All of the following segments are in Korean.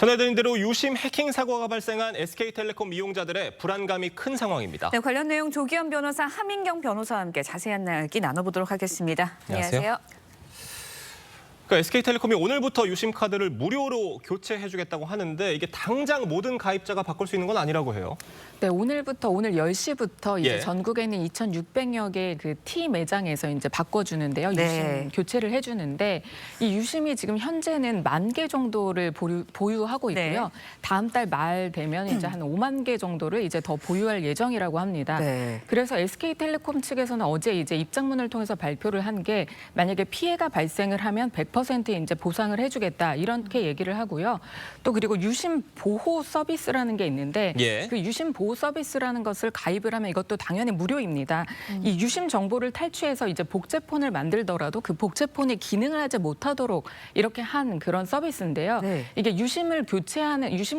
전해드린 대로 유심 해킹 사고가 발생한 SK텔레콤 이용자들의 불안감이 큰 상황입니다. 네, 관련 내용 조기현 변호사, 하민경 변호사와 함께 자세한 이야기 나눠보도록 하겠습니다. 안녕하세요. SK텔레콤이 오늘부터 유심 카드를 무료로 교체해주겠다고 하는데 이게 당장 모든 가입자가 바꿀 수 있는 건 아니라고 해요. 네, 오늘 10시부터 이제 예. 전국에 있는 2,600여 개 그 T 매장에서 이제 바꿔주는데요. 네. 유심 교체를 해주는데 이 유심이 지금 현재는 10,000개 정도를 보유하고 있고요. 네. 다음 달 말 되면 이제 한 5만 개 정도를 이제 더 보유할 예정이라고 합니다. 네. 그래서 SK텔레콤 측에서는 어제 이제 입장문을 통해서 발표를 한 게 만약에 피해가 발생을 하면 100% 이제 보상을 해주겠다 이렇게 얘기를 하고요. 또 그리고 유심 보호 서비스라는 게 있는데 예. 그 유심 보호 서비스라는 것을 가입을 하면 이것도 당연히 무료입니다. 이 유심 정보를 탈취해서 이제 복제폰을 만들더라도 그 복제폰이 기능을 하지 못하도록 이렇게 한 그런 서비스인데요. 네. 이게 유심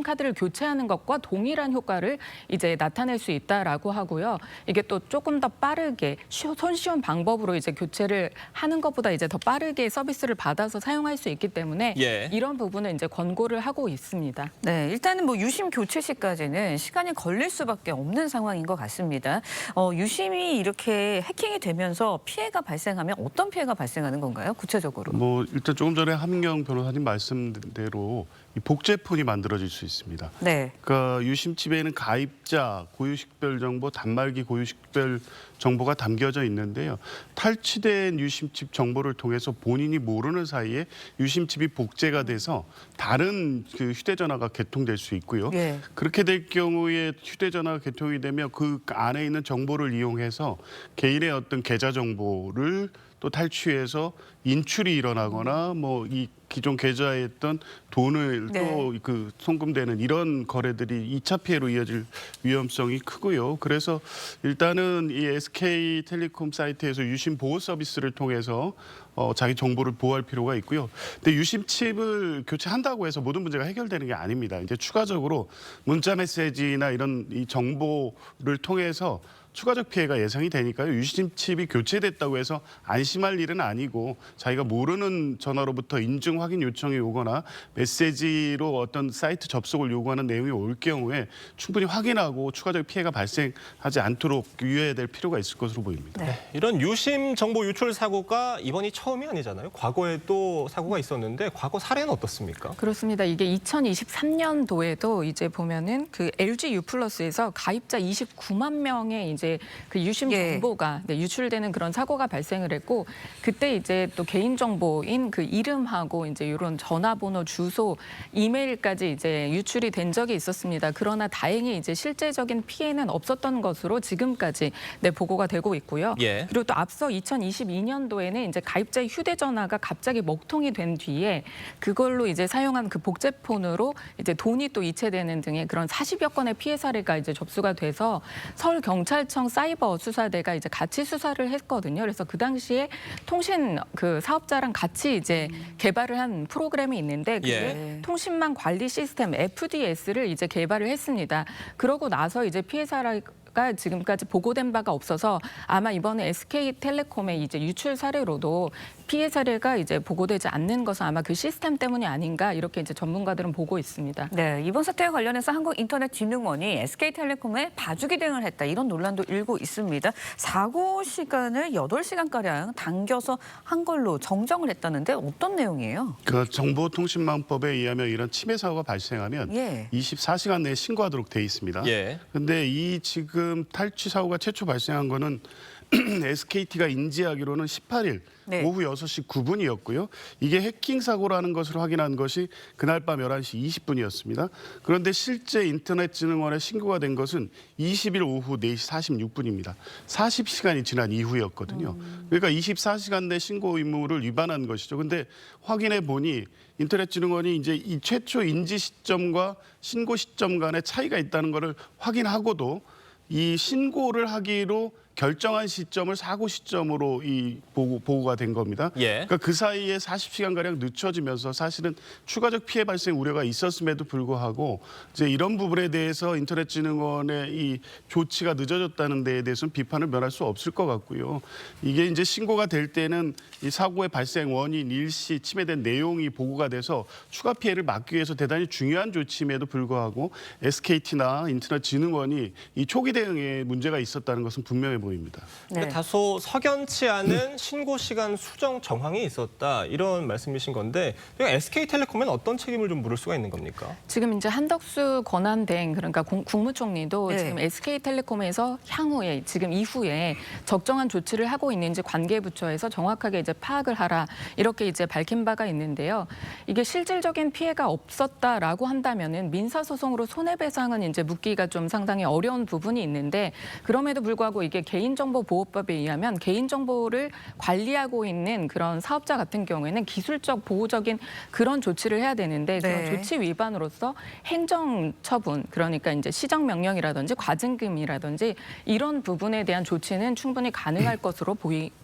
카드를 교체하는 것과 동일한 효과를 이제 나타낼 수 있다라고 하고요. 이게 또 조금 더 빠르게 손쉬운 방법으로 이제 교체를 하는 것보다 이제 더 빠르게 서비스를 받아서 사용할 수 있기 때문에 예. 이런 부분은 이제 권고를 하고 있습니다. 네, 일단은 유심 교체 시까지는 시간이 걸릴 수밖에 없는 상황인 것 같습니다. 유심이 이렇게 해킹이 되면서 피해가 발생하면 어떤 피해가 발생하는 건가요? 구체적으로? 일단 조금 전에 함경 변호사님 말씀대로 이 복제폰이 만들어질 수 있습니다. 네. 그러니까 유심칩에는 가입자, 고유식별 정보, 단말기 고유식별 정보가 담겨져 있는데요. 탈취된 유심칩 정보를 통해서 본인이 모르는 사이에 유심칩이 복제가 돼서 다른 그 휴대전화가 개통될 수 있고요. 예. 그렇게 될 경우에 휴대전화가 개통이 되면 그 안에 있는 정보를 이용해서 개인의 어떤 계좌 정보를 또 탈취해서 인출이 일어나거나 이 기존 계좌에 있던 돈을 네. 또 그 송금되는 이런 거래들이 2차 피해로 이어질 위험성이 크고요. 그래서 일단은 이 SK텔레콤 사이트에서 유심 보호 서비스를 통해서 자기 정보를 보호할 필요가 있고요. 근데 유심 칩을 교체한다고 해서 모든 문제가 해결되는 게 아닙니다. 이제 추가적으로 문자 메시지나 이런 이 정보를 통해서 추가적 피해가 예상이 되니까요. 유심 칩이 교체됐다고 해서 안심할 일은 아니고 자기가 모르는 전화로부터 인증 확인 요청이 오거나 메시지로 어떤 사이트 접속을 요구하는 내용이 올 경우에 충분히 확인하고 추가적 피해가 발생하지 않도록 유의해야 될 필요가 있을 것으로 보입니다. 네. 이런 유심 정보 유출 사고가 이번이 처음이 아니잖아요. 과거에 또 사고가 있었는데 과거 사례는 어떻습니까? 그렇습니다. 이게 2023년도에도 이제 보면은 그 LG U+에서 가입자 29만 명의 이제 그 유심 예. 정보가 유출되는 그런 사고가 발생을 했고 그때 이제 또 개인 정보인 그 이름하고 이제 이런 전화번호, 주소, 이메일까지 이제 유출이 된 적이 있었습니다. 그러나 다행히 이제 실제적인 피해는 없었던 것으로 지금까지 보고가 되고 있고요. 예. 그리고 또 앞서 2022년도에는 이제 가입자의 휴대전화가 갑자기 먹통이 된 뒤에 그걸로 이제 사용한 그 복제폰으로 이제 돈이 또 이체되는 등의 그런 40여 건의 피해 사례가 이제 접수가 돼서 서울경찰청 사이버 수사대가 이제 같이 수사를 했거든요. 그래서 그 당시에 통신 그 사업자랑 같이 이제 개발을 한 프로그램이 있는데 그게 예. 통신망 관리 시스템 FDS를 이제 개발을 했습니다. 그러고 나서 이제 피해 사례가 지금까지 보고된 바가 없어서 아마 이번에 SK텔레콤의 이제 유출 사례로도 피해 사례가 이제 보고되지 않는 것은 아마 그 시스템 때문이 아닌가 이렇게 이제 전문가들은 보고 있습니다. 네, 이번 사태와 관련해서 한국인터넷진흥원이 SK텔레콤에 봐주기 대응을 했다. 이런 논란도 일고 있습니다. 사고 시간을 8시간가량 당겨서 한 걸로 정정을 했다는데 어떤 내용이에요? 그 정보통신망법에 의하면 이런 침해 사고가 발생하면 예. 24시간 내에 신고하도록 돼 있습니다. 예. 근데 이 지금 탈취 사고가 최초 발생한 거는 SKT가 인지하기로는 18일 네. 오후 6시 9분이었고요. 이게 해킹 사고라는 것을 확인한 것이 그날 밤 11시 20분이었습니다. 그런데 실제 인터넷진흥원에 신고가 된 것은 20일 오후 4시 46분입니다. 40시간이 지난 이후였거든요. 그러니까 24시간 내 신고 의무를 위반한 것이죠. 근데 확인해 보니 인터넷진흥원이 이제 이 최초 인지 시점과 신고 시점 간의 차이가 있다는 것을 확인하고도 이 신고를 하기로 결정한 시점을 사고 시점으로 이 보고가 된 겁니다. 예. 그러니까 그 사이에 40시간 가량 늦춰지면서 사실은 추가적 피해 발생 우려가 있었음에도 불구하고 이제 이런 부분에 대해서 인터넷진흥원의 이 조치가 늦어졌다는 데에 대해서는 비판을 면할 수 없을 것 같고요. 이게 이제 신고가 될 때는 이 사고의 발생 원인, 일시, 침해된 내용이 보고가 돼서 추가 피해를 막기 위해서 대단히 중요한 조치임에도 불구하고 SKT나 인터넷진흥원이 이 초기 대응에 문제가 있었다는 것은 분명해 보입니다. 근데 다소 석연치 않은 신고 시간 수정 정황이 있었다 이런 말씀이신 건데 SK텔레콤은 어떤 책임을 좀 물을 수가 있는 겁니까? 지금 이제 한덕수 권한대행 그러니까 국무총리도 네. 지금 SK텔레콤에서 향후에 지금 이후에 적정한 조치를 하고 있는지 관계부처에서 정확하게 이제 파악을 하라 이렇게 이제 밝힌 바가 있는데요. 이게 실질적인 피해가 없었다라고 한다면은 민사소송으로 손해배상은 이제 묻기가 좀 상당히 어려운 부분이 있는데 그럼에도 불구하고 이게 개인정보보호법에 의하면 개인정보를 관리하고 있는 그런 사업자 같은 경우에는 기술적 보호적인 그런 조치를 해야 되는데 그런 네. 조치 위반으로서 행정처분 그러니까 이제 시정명령이라든지 과징금이라든지 이런 부분에 대한 조치는 충분히 가능할 것으로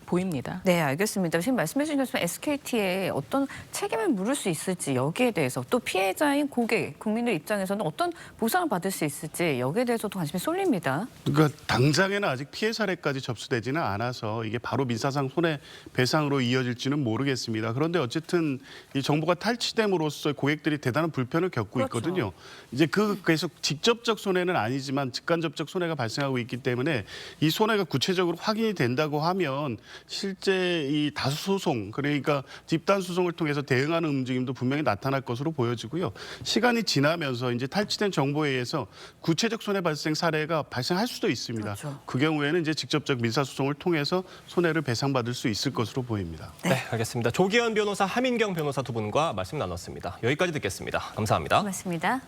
보입니다. 네, 알겠습니다. 지금 말씀해 주신 것처럼 SKT에 어떤 책임을 물을 수 있을지 여기에 대해서 또 피해자인 고객, 국민들 입장에서는 어떤 보상을 받을 수 있을지 여기에 대해서도 관심이 쏠립니다. 그러니까 당장에는 아직 피해 사례까지 접수되지는 않아서 이게 바로 민사상 손해배상으로 이어질지는 모르겠습니다. 그런데 어쨌든 이 정보가 탈취됨으로써 고객들이 대단한 불편을 겪고 그렇죠. 있거든요. 이제 그래서 직접적 손해는 아니지만 직간접적 손해가 발생하고 있기 때문에 이 손해가 구체적으로 확인이 된다고 하면 실제 이 다수 소송 그러니까 집단 소송을 통해서 대응하는 움직임도 분명히 나타날 것으로 보여지고요. 시간이 지나면서 이제 탈취된 정보에 의해서 구체적 손해 발생 사례가 발생할 수도 있습니다. 그렇죠. 그 경우에는 이제 직접적 민사 소송을 통해서 손해를 배상받을 수 있을 것으로 보입니다. 네, 알겠습니다. 조기현 변호사, 하민경 변호사 두 분과 말씀 나눴습니다. 여기까지 듣겠습니다. 감사합니다. 고맙습니다.